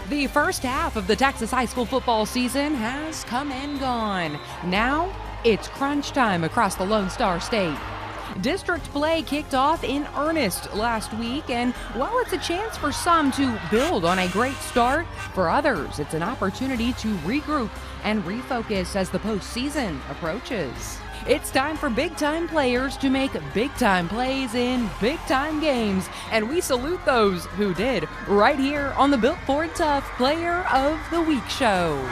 The first half of the Texas high school football season has come and gone. Now it's crunch time across the Lone Star State. District play kicked off in earnest last week, and while it's a chance for some to build on a great start, for others it's an opportunity to regroup and refocus as the postseason approaches. It's time for big-time players to make big-time plays in big-time games, and we salute those who did right here on the Built Ford Tough Player of the Week show.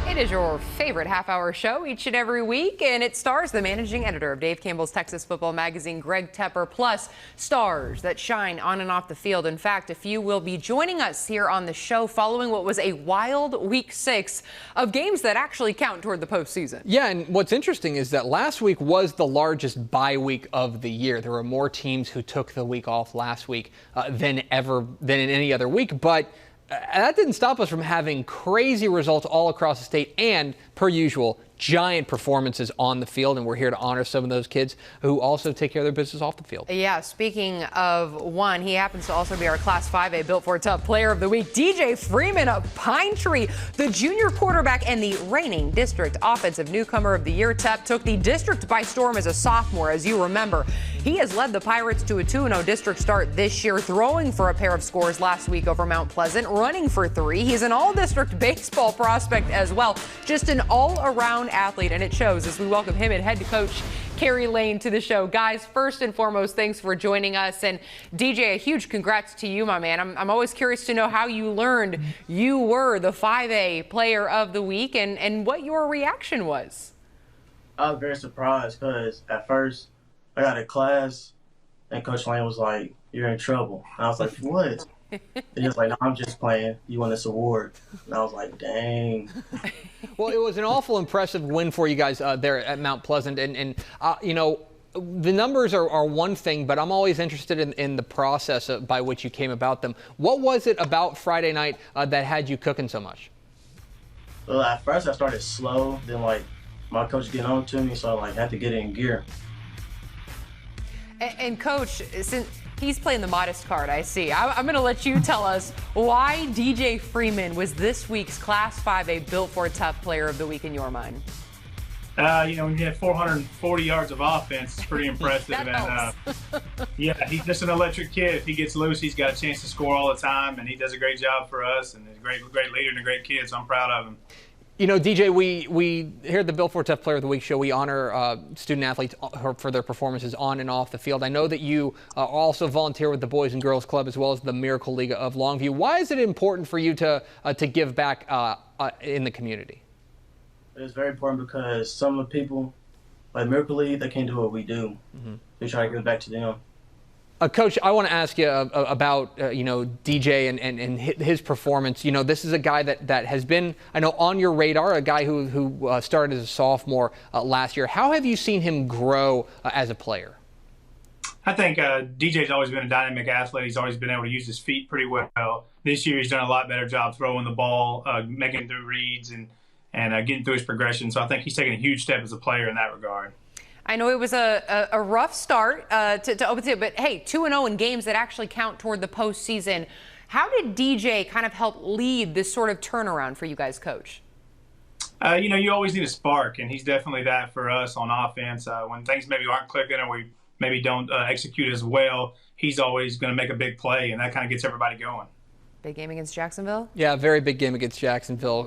It is your favorite half-hour show each and every week, and it stars the managing editor of Dave Campbell's Texas Football Magazine, Greg Tepper, plus stars that shine on and off the field. In fact, a few will be joining us here on the show following what was a wild Week 6 of games that actually count toward the postseason. Yeah, and what's interesting is that last week was the largest bye week of the year. There were more teams who took the week off last week than in any other week, but that didn't stop us from having crazy results all across the state and, per usual, giant performances on the field, and we're here to honor some of those kids who also take care of their business off the field. Yeah, speaking of one, he happens to also be our Class 5A Built Ford Tough Player of the Week. DJ Freeman of Pine Tree, the junior quarterback and the reigning district offensive newcomer of the year. Tep took the district by storm as a sophomore, as you remember. He has led the Pirates to a 2-0 district start this year, throwing for a pair of scores last week over Mount Pleasant, running for 3. He's an all-district baseball prospect as well, just an all-around athlete, and it shows as we welcome him and head coach Kerry Lane to the show. Guys, first and foremost, thanks for joining us. And DJ, a huge congrats to you, my man. I'm always curious to know how you learned you were the 5A Player of the Week and what your reaction was. I was very surprised because at first I got a class and Coach Lane was like, "You're in trouble." And I was like, "What?" And he was like, "No, I'm just playing. You won this award." And I was like, dang. Well, it was an awful impressive win for you guys there at Mount Pleasant. And you know, the numbers are one thing, but I'm always interested in the process by which you came about them. What was it about Friday night that had you cooking so much? Well, at first I started slow. Then, like, my coach getting on to me, so I had to get it in gear. And Coach, since he's playing the modest card, I see. I'm going to let you tell us why DJ Freeman was this week's Class 5A Built Ford Tough Player of the Week in your mind. You know, when you have 440 yards of offense, it's pretty impressive. That yeah, he's just an electric kid. If he gets loose, he's got a chance to score all the time, and he does a great job for us, and he's a great leader and a great kid, so I'm proud of him. You know, DJ, we here at the Built Ford Tough Player of the Week show, we honor student athletes for their performances on and off the field. I know that you also volunteer with the Boys and Girls Club as well as the Miracle League of Longview. Why is it important for you to give back in the community? It's very important because some of the people, like Miracle League, they can't do what we do. Mm-hmm. We try to give back to them. Coach, I want to ask you about, you know, DJ and his performance. You know, this is a guy that has been, I know, on your radar, a guy who started as a sophomore last year. How have you seen him grow as a player? I think DJ's always been a dynamic athlete. He's always been able to use his feet pretty well. This year he's done a lot better job throwing the ball, making it through reads, and getting through his progression. So I think he's taken a huge step as a player in that regard. I know it was a rough start to open it, but hey, 2-0 in games that actually count toward the postseason. How did DJ kind of help lead this sort of turnaround for you guys, Coach? You know, you always need a spark, and he's definitely that for us on offense. When things maybe aren't clicking or we maybe don't execute as well, he's always going to make a big play, and that kind of gets everybody going. Big game against Jacksonville? Yeah, very big game against Jacksonville.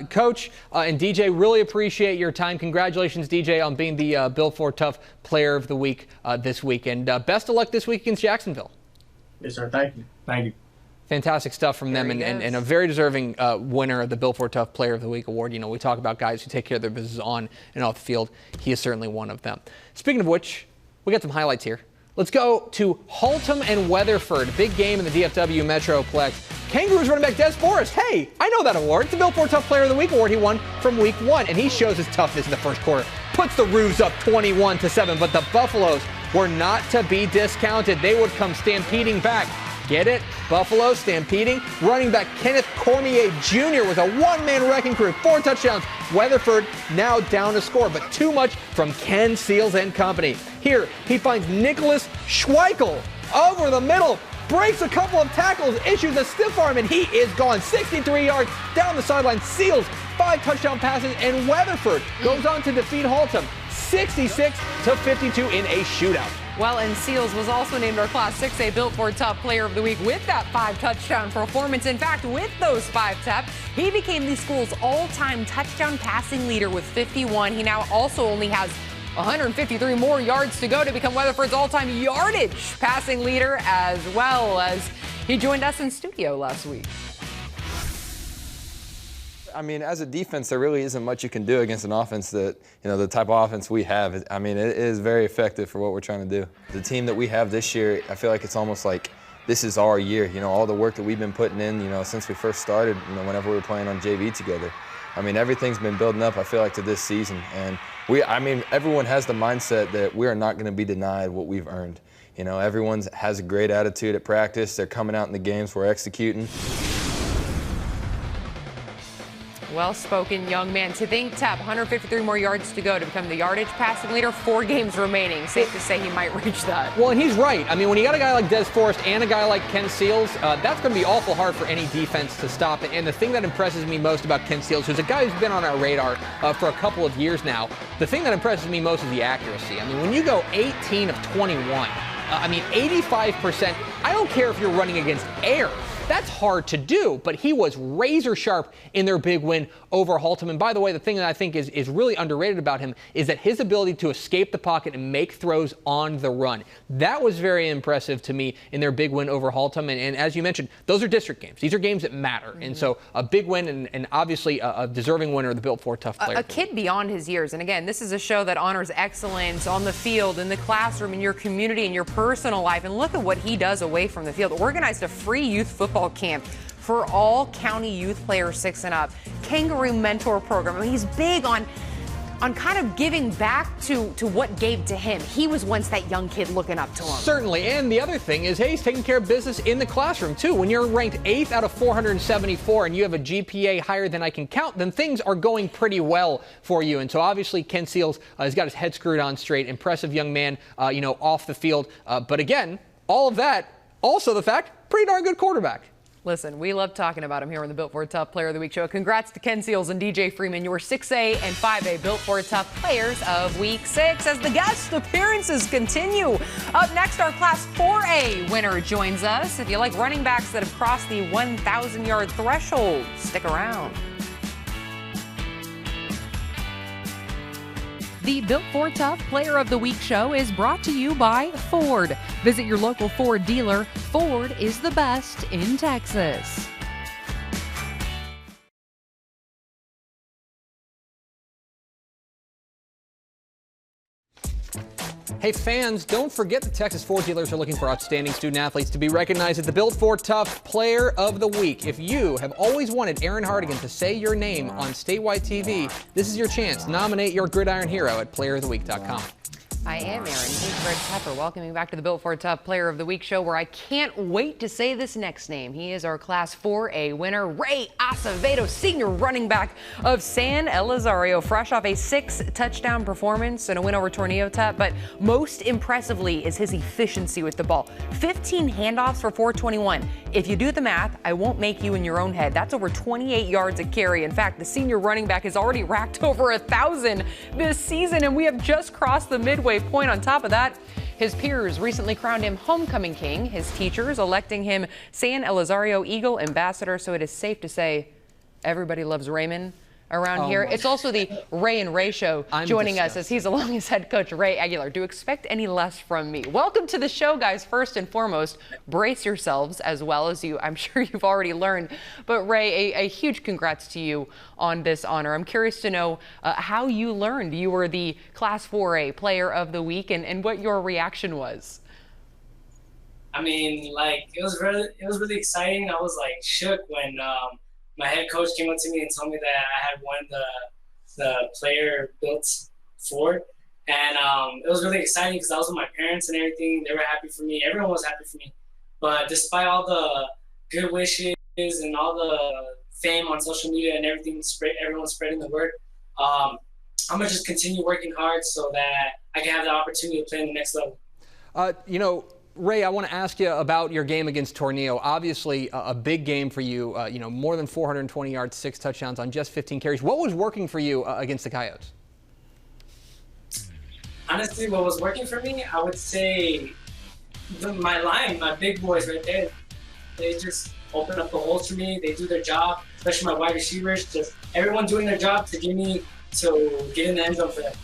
Coach and DJ, really appreciate your time. Congratulations, DJ, on being the Built Ford Tough Player of the Week this week. And best of luck this week against Jacksonville. Yes, sir. Thank you. Thank you. Fantastic stuff from them, and a very deserving winner of the Built Ford Tough Player of the Week award. You know, we talk about guys who take care of their business on and off the field. He is certainly one of them. Speaking of which, we got some highlights here. Let's go to Haltom and Weatherford. Big game in the DFW Metroplex. Kangaroos running back Des Forrest. Hey, I know that award. It's the Built Ford Tough Player of the Week award he won from week 1, and he shows his toughness in the first quarter. Puts the Roos up 21-7, but the Buffaloes were not to be discounted. They would come stampeding back. Get it? Buffalo stampeding. Running back Kenneth Cormier Jr. was a one-man wrecking crew. 4 touchdowns, Weatherford now down to score, but too much from Ken Seals and company. Here, he finds Nicholas Schweikel over the middle, breaks a couple of tackles, issues a stiff arm, and he is gone. 63 yards down the sideline. Seals 5 touchdown passes, and Weatherford goes on to defeat Haltom 66-52 in a shootout. Well, and Seals was also named our Class 6A Built Ford Tough Player of the Week with that 5 touchdown performance. In fact, with those 5 taps, he became the school's all-time touchdown passing leader with 51. He now also only has 153 more yards to go to become Weatherford's all-time yardage passing leader, as well as he joined us in studio last week. I mean, as a defense, there really isn't much you can do against an offense that, the type of offense we have. I mean, it is very effective for what we're trying to do. The team that we have this year, I feel like it's almost like this is our year. All the work that we've been putting in, since we first started, whenever we were playing on JV together. I mean, everything's been building up, I feel like, to this season. And everyone has the mindset that we are not going to be denied what we've earned. Everyone has a great attitude at practice. They're coming out in the games. We're executing. Well-spoken young man. To think, Tap, 153 more yards to go to become the yardage passing leader. 4 games remaining. Safe to say he might reach that. Well, and he's right. I mean, when you got a guy like Des Forrest and a guy like Ken Seals, that's going to be awful hard for any defense to stop. And the thing that impresses me most about Ken Seals, who's a guy who's been on our radar for a couple of years now, the thing that impresses me most is the accuracy. I mean, when you go 18 of 21, 85%, I don't care if you're running against air. That's hard to do, but he was razor sharp in their big win over Haltom. And by the way, the thing that I think is really underrated about him is that his ability to escape the pocket and make throws on the run. That was very impressive to me in their big win over Haltom. And as you mentioned, those are district games. These are games that matter. Mm-hmm. And so a big win and obviously a deserving winner of the Built Ford Tough Player. A kid beyond his years. And again, this is a show that honors excellence on the field, in the classroom, in your community, in your personal life. And look at what he does away from the field. Organized a free youth football camp for all county youth players 6 and up. Kangaroo Mentor Program. I mean, he's big on kind of giving back to what gave to him. He was once that young kid looking up to him. Certainly. And the other thing is, hey, he's taking care of business in the classroom, too. When you're ranked 8th out of 474 and you have a GPA higher than I can count, then things are going pretty well for you. And so obviously Ken Seals has got his head screwed on straight. Impressive young man, off the field. But again, all of that, also the fact, pretty darn good quarterback. Listen, we love talking about him here on the Built Ford Tough Player of the Week show. Congrats to Ken Seals and DJ Freeman, your 6A and 5A Built Ford Tough Players of Week 6, as the guest appearances continue. Up next, our Class 4A winner joins us. If you like running backs that have crossed the 1,000-yard threshold, stick around. The Built Ford Tough Player of the Week show is brought to you by Ford. Visit your local Ford dealer. Ford is the best in Texas. Hey fans, don't forget the Texas Ford dealers are looking for outstanding student athletes to be recognized as the Built Ford Tough Player of the Week. If you have always wanted Aaron Hardigan to say your name on statewide TV, this is your chance. Nominate your gridiron hero at playeroftheweek.com. I am Aaron. He's Greg Pepper, welcoming back to the Built Ford Tough Player of the Week show, where I can't wait to say this next name. He is our Class 4A winner, Ray Acevedo, senior running back of San Elizario, fresh off a 6-touchdown performance and a win over Tornillo Tap. But most impressively is his efficiency with the ball. 15 handoffs for 421. If you do the math, I won't make you in your own head. That's over 28 yards a carry. In fact, the senior running back has already racked over 1,000 this season, and we have just crossed the midway point. On top of that, his peers recently crowned him homecoming king, his teachers electing him San Elizario Eagle Ambassador, so it is safe to say everybody loves Raymond around here. It's also the Ray and Ray show joining us, as he's along his head coach, Ray Aguilar. Do expect any less from me. Welcome to the show, guys. First and foremost, brace yourselves, as well as I'm sure you've already learned. But Ray, a huge congrats to you on this honor. I'm curious to know how you learned you were the Class 4A Player of the Week and what your reaction was. I mean, it was really exciting. I was shook when my head coach came up to me and told me that I had won the player Built Ford. And it was really exciting because I was with my parents and everything. They were happy for me. Everyone was happy for me. But despite all the good wishes and all the fame on social media and everything, everyone spreading the word, I'm gonna just continue working hard so that I can have the opportunity to play in the next level. You know, Ray, I want to ask you about your game against Tornillo. Obviously, a big game for you. You know, more than 420 yards, 6 touchdowns on just 15 carries. What was working for you against the Coyotes? Honestly, what was working for me, I would say my big boys right there, they just open up the holes for me. They do their job, especially my wide receivers. Just everyone doing their job to get me to get in the end zone for them.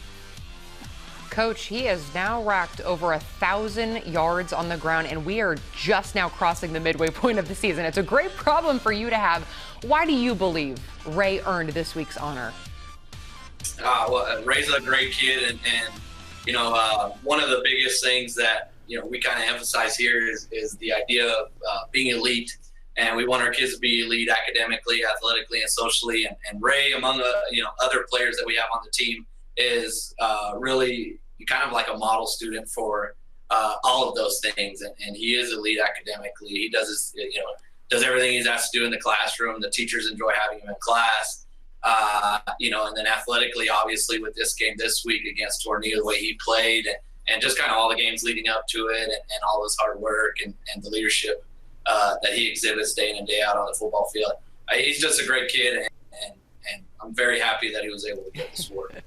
Coach, he has now racked over 1,000 yards on the ground, and we are just now crossing the midway point of the season. It's a great problem for you to have. Why do you believe Ray earned this week's honor? Well, Ray's a great kid, and you know, one of the biggest things that, you know, we kind of emphasize here is the idea of being elite, and we want our kids to be elite academically, athletically, and socially. And Ray, among you know, other players that we have on the team, is really kind of like a model student for all of those things, and he is elite academically. He does does everything he's asked to do in the classroom. The teachers enjoy having him in class. You know, and then athletically, obviously, with this game this week against Tornillo, the way he played, and just kind of all the games leading up to it, and all his hard work and the leadership that he exhibits day in and day out on the football field. He's just a great kid, and I'm very happy that he was able to get this award.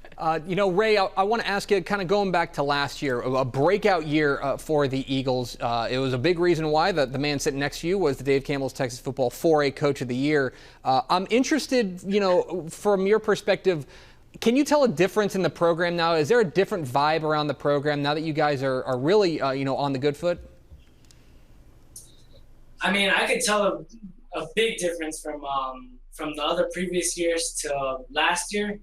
You know, Ray, I want to ask you, kind of going back to last year, a breakout year for the Eagles. It was a big reason why the man sitting next to you was the Dave Campbell's Texas Football 4A Coach of the Year. I'm interested, you know, from your perspective, can you tell a difference in the program now? Is there a different vibe around the program now that you guys are really, you know, on the good foot? I mean, I could tell a big difference from the other previous years to last year.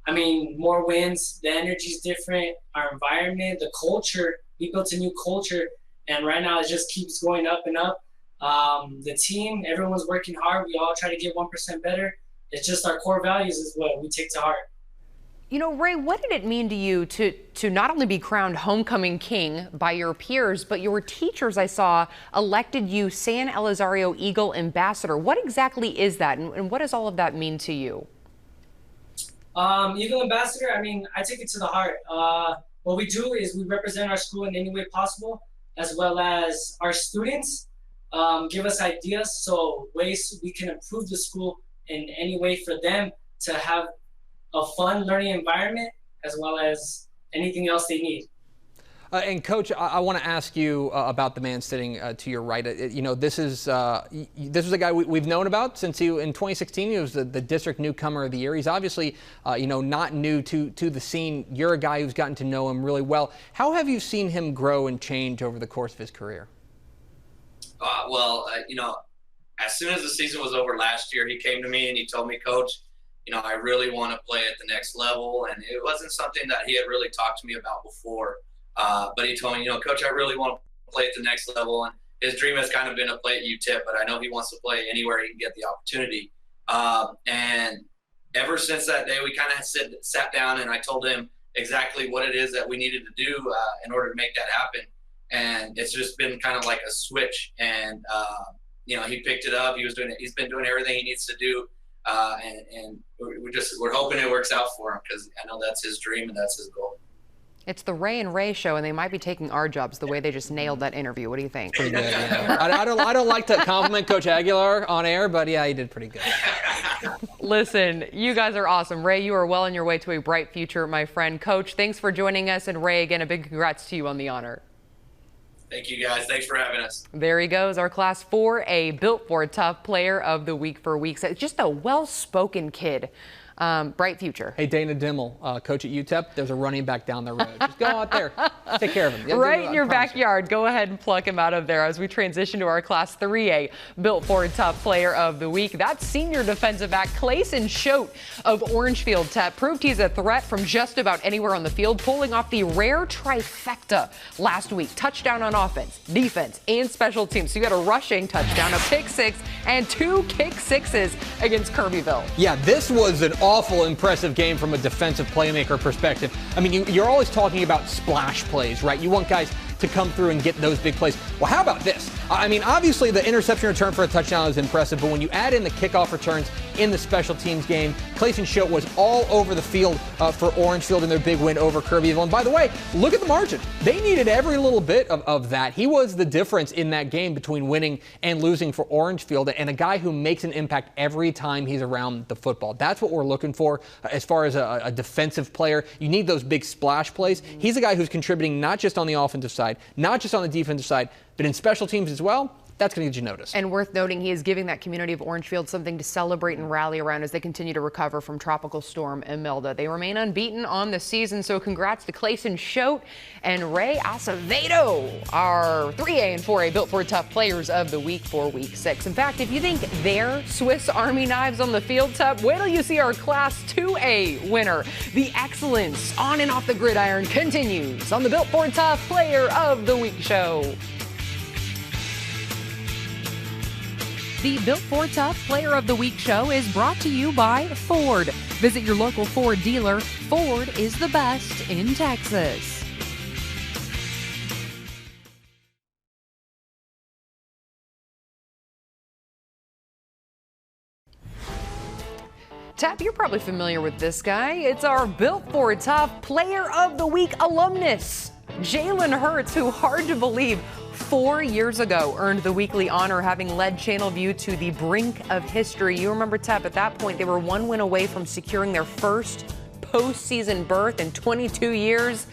I mean, more wins, the energy's different, our environment, the culture, we built a new culture, and right now it just keeps going up and up. The team, everyone's working hard. We all try to get 1% better. It's just our core values is what we take to heart. You know, Ray, what did it mean to you to not only be crowned homecoming king by your peers, but your teachers, I saw, elected you San Elizario Eagle Ambassador? What exactly is that, and what does all of that mean to you? Eagle Ambassador, I mean, I take it to the heart. What we do is we represent our school in any way possible, as well as our students give us ideas, so ways we can improve the school in any way for them to have a fun learning environment, as well as anything else they need. And Coach, I want to ask you about the man sitting to your right. You know, this was a guy we've known about since in 2016. He was the district newcomer of the year. He's obviously, you know, not new to the scene. You're a guy who's gotten to know him really well. How have you seen him grow and change over the course of his career? You know, as soon as the season was over last year, he came to me and he told me, Coach, you know, I really want to play at the next level. And it wasn't something that he had really talked to me about before. But he told me, you know, Coach, I really want to play at the next level. And his dream has kind of been to play at UTEP, but I know he wants to play anywhere he can get the opportunity. And ever since that day, we kind of sat down and I told him exactly what it is that we needed to do in order to make that happen. And it's just been kind of like a switch. And, you know, he picked it up. He's been doing everything he needs to do. And we're hoping it works out for him, because I know that's his dream and that's his goal. It's the Ray and Ray show, and they might be taking our jobs the way they just nailed that interview. What do you think? Pretty good, yeah. I don't like to compliment Coach Aguilar on air, but yeah, he did pretty good. Listen, you guys are awesome. Ray, you are well on your way to a bright future, my friend. Coach, thanks for joining us, and Ray, again, a big congrats to you on the honor. Thank you, guys. Thanks for having us. There he goes, our Class 4A Built for Tough Player of the Week for weeks. Just a well-spoken kid. Bright future. Hey, Dana Dimmel, coach at UTEP, there's a running back down the road. Just go out there, take care of him. Right in your backyard. Go ahead and pluck him out of there as we transition to our Class 3A Built for Tough Player of the Week. That's senior defensive back Clayson Choate of Orangefield Tech. Proved he's a threat from just about anywhere on the field, pulling off the rare trifecta last week. Touchdown on offense, defense, and special teams. So you got a rushing touchdown, a pick six, and 2 kick sixes against Kirbyville. Yeah, this was an awful impressive game from a defensive playmaker perspective. I mean, you're always talking about splash plays, right? You want guys to come through and get those big plays. Well, how about this? I mean, obviously the interception return for a touchdown is impressive, but when you add in the kickoff returns in the special teams game. Clayson Shote was all over the field for Orangefield in their big win over Kirbyville. And by the way, look at the margin. They needed every little bit of that. He was the difference in that game between winning and losing for Orangefield, and a guy who makes an impact every time he's around the football. That's what we're looking for as far as a defensive player. You need those big splash plays. He's a guy who's contributing not just on the offensive side, not just on the defensive side, but in special teams as well. That's going to get you noticed. And worth noting, he is giving that community of Orangefield something to celebrate and rally around as they continue to recover from Tropical Storm Imelda. They remain unbeaten on the season, so congrats to Clayson Shote and Ray Acevedo, our 3A and 4A Built Ford Tough Players of the Week for Week 6. In fact, if you think they're Swiss Army knives on the field, Tup, wait till you see our Class 2A winner. The excellence on and off the gridiron continues on the Built Ford Tough Player of the Week show. The Built Ford Tough Player of the Week show is brought to you by Ford. Visit your local Ford dealer. Ford is the best in Texas. Tap, you're probably familiar with this guy. It's our Built Ford Tough Player of the Week alumnus, Jalen Hurts, who, hard to believe, 4 years ago earned the weekly honor, having led Channelview to the brink of history. You remember, Tap, at that point they were one win away from securing their first postseason berth in 22 years,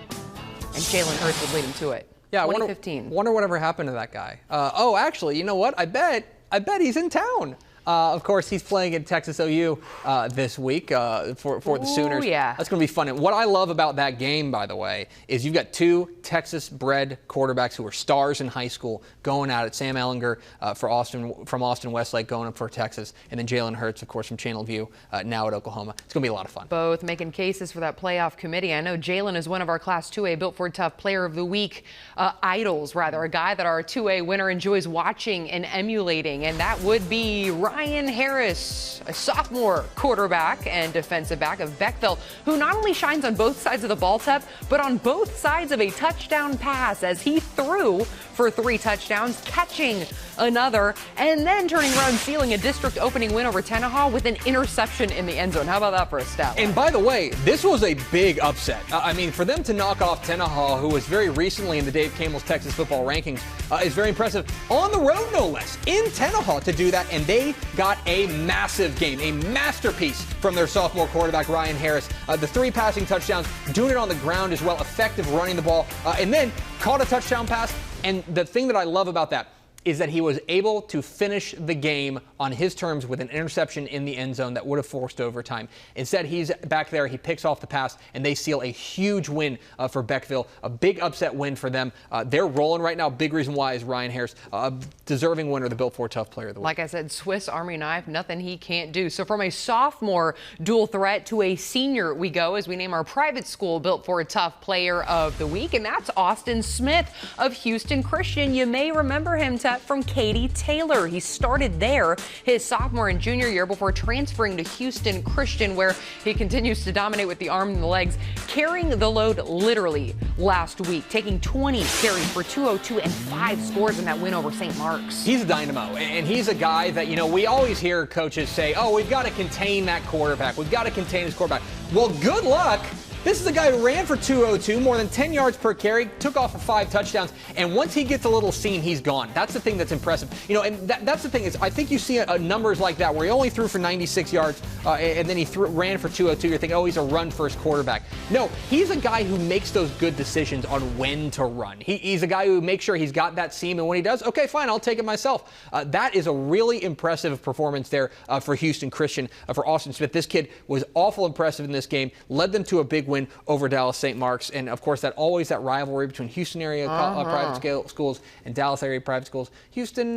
and Jalen Hurts would lead them to it. Yeah, 2015. Wonder whatever happened to that guy. Oh, actually, you know what? I bet he's in town. Of course, he's playing at Texas OU this week for the Sooners. Yeah. That's going to be fun. And what I love about that game, by the way, is you've got two Texas-bred quarterbacks who were stars in high school going at it. Sam Ehlinger from Austin Westlake going up for Texas, and then Jalen Hurts, of course, from Channelview, now at Oklahoma. It's going to be a lot of fun. Both making cases for that playoff committee. I know Jalen is one of our Class 2A Built Ford Tough Player of the Week idols, rather, a guy that our 2A winner enjoys watching and emulating, and that would be Ryan Harris, a sophomore quarterback and defensive back of Beckville, who not only shines on both sides of the ball, Tep, but on both sides of a touchdown pass, as he threw for 3 touchdowns, catching another, and then turning around, sealing a district opening win over Tenaha with an interception in the end zone. How about that for a stat? And by the way, this was a big upset. I mean, for them to knock off Tenaha, who was very recently in the Dave Campbell's Texas football rankings, is very impressive. On the road, no less, in Tenaha to do that, and they got a massive game, a masterpiece from their sophomore quarterback, Ryan Harris. The 3 passing touchdowns, doing it on the ground as well, effective running the ball, and then caught a touchdown pass. And the thing that I love about that is that he was able to finish the game on his terms with an interception in the end zone that would have forced overtime. Instead, he's back there, he picks off the pass, and they seal a huge win for Beckville, a big upset win for them. They're rolling right now. Big reason why is Ryan Harris, a deserving winner of the Built Ford Tough Player of the Week. Like I said, Swiss Army knife, nothing he can't do. So from a sophomore dual threat to a senior we go, as we name our private school Built Ford Tough Player of the Week, and that's Austin Smith of Houston Christian. You may remember him, from Katy Taylor. He started there his sophomore and junior year before transferring to Houston Christian, where he continues to dominate with the arm and the legs, carrying the load literally last week, taking 20 carries for 202 and 5 scores in that win over St. Mark's. He's a dynamo, and he's a guy that, you know, we always hear coaches say, oh, we've got to contain that quarterback. We've got to contain his quarterback. Well, good luck. This is a guy who ran for 202, more than 10 yards per carry, took off for 5 touchdowns, and once he gets a little seam, he's gone. That's the thing that's impressive. You know, and that's the thing is, I think you see numbers like that where he only threw for 96 yards, and then he ran for 202. You're thinking, oh, he's a run-first quarterback. No, he's a guy who makes those good decisions on when to run. He's a guy who makes sure he's got that seam, and when he does, okay, fine, I'll take it myself. That is a really impressive performance there for Houston Christian, for Austin Smith. This kid was awful impressive in this game, led them to a big win over Dallas St. Mark's, and of course that rivalry between Houston area private schools and Dallas area private schools. Houston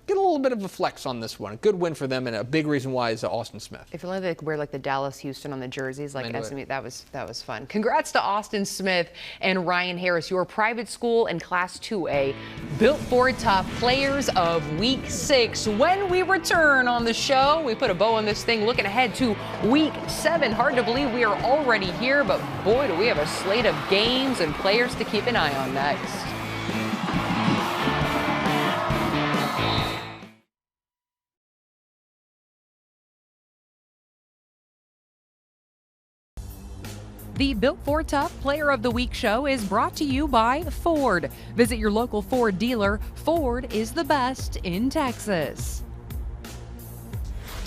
get a little bit of a flex on this one. A good win for them, and a big reason why is Austin Smith. If you like to wear like the Dallas Houston on the jerseys, like SMU, that was fun. Congrats to Austin Smith and Ryan Harris, your private school and Class 2A Built Ford Tough Players of Week 6. When we return on the show, we put a bow on this thing, looking ahead to Week 7. Hard to believe we are already here, but boy, do we have a slate of games and players to keep an eye on next. The Built for Tough Player of the Week show is brought to you by Ford. Visit your local Ford dealer. Ford is the best in Texas.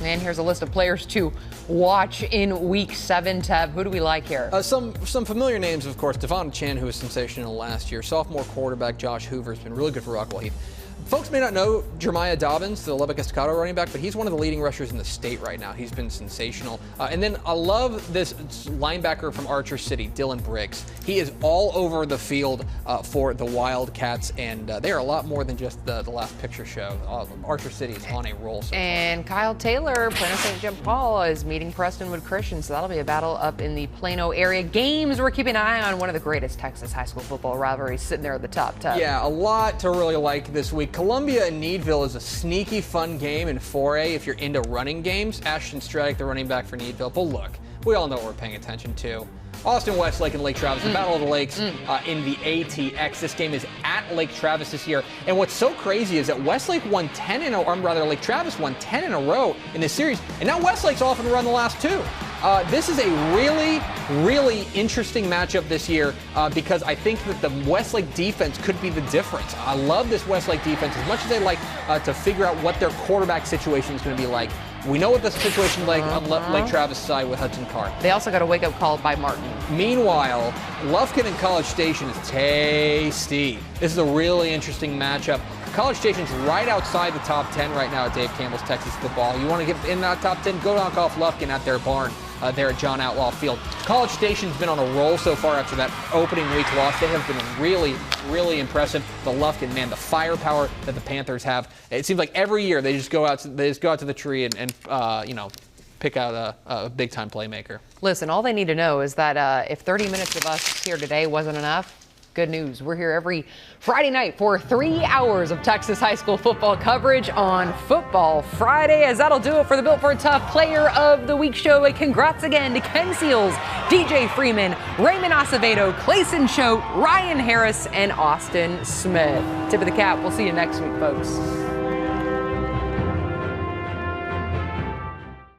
And here's a list of players to watch in Week 7, Tev. Who do we like here? Some familiar names, of course. Devon Chan, who was sensational last year. Sophomore quarterback Josh Hoover has been really good for Rockwell Heath. Folks may not know Jeremiah Dobbins, the Lubbock Estacado running back, but he's one of the leading rushers in the state right now. He's been sensational. And then I love this linebacker from Archer City, Dylan Briggs. He is all over the field for the Wildcats, and they are a lot more than just the last picture show. Archer City is on a roll so far. And Kyle Taylor, Plano St. John Paul, is meeting Prestonwood Christian, so that'll be a battle up in the Plano area. Games we're keeping an eye on, one of the greatest Texas high school football rivalries sitting there at the top, Tev. Yeah, a lot to really like this week. Columbia and Needville is a sneaky fun game in 4A if you're into running games. Ashton Straddick, the running back for Needville. But look, we all know what we're paying attention to. Austin Westlake and Lake Travis, the Battle of the Lakes in the ATX. This game is at Lake Travis this year. And what's so crazy is that Westlake won 10 in a row, or rather Lake Travis won 10 in a row in this series. And now Westlake's off and run the last 2. This is a really, really interesting matchup this year because I think that the Westlake defense could be the difference. I love this Westlake defense as much as they like to figure out what their quarterback situation is going to be like. We know what the situation is like on Lake Travis' side with Hudson Card. They also got a wake-up call by Martin. Meanwhile, Lufkin and College Station is tasty. This is a really interesting matchup. College Station's right outside the top 10 right now at Dave Campbell's Texas football. You want to get in that top 10, go knock off Lufkin at their barn there at John Outlaw Field. College Station's been on a roll so far after that opening week loss. They have been really, really impressive. The Lufkin, man, the firepower that the Panthers have. It seems like every year they just go out to the tree and you know, pick out a big-time playmaker. Listen, all they need to know is that if 30 minutes of us here today wasn't enough, good news. We're here every Friday night for 3 hours of Texas high school football coverage on Football Friday, as that'll do it for the Built for Tough Player of the Week show. And congrats again to Ken Seals, DJ Freeman, Raymond Acevedo, Clayson Choate, Ryan Harris, and Austin Smith. Tip of the cap. We'll see you next week, folks.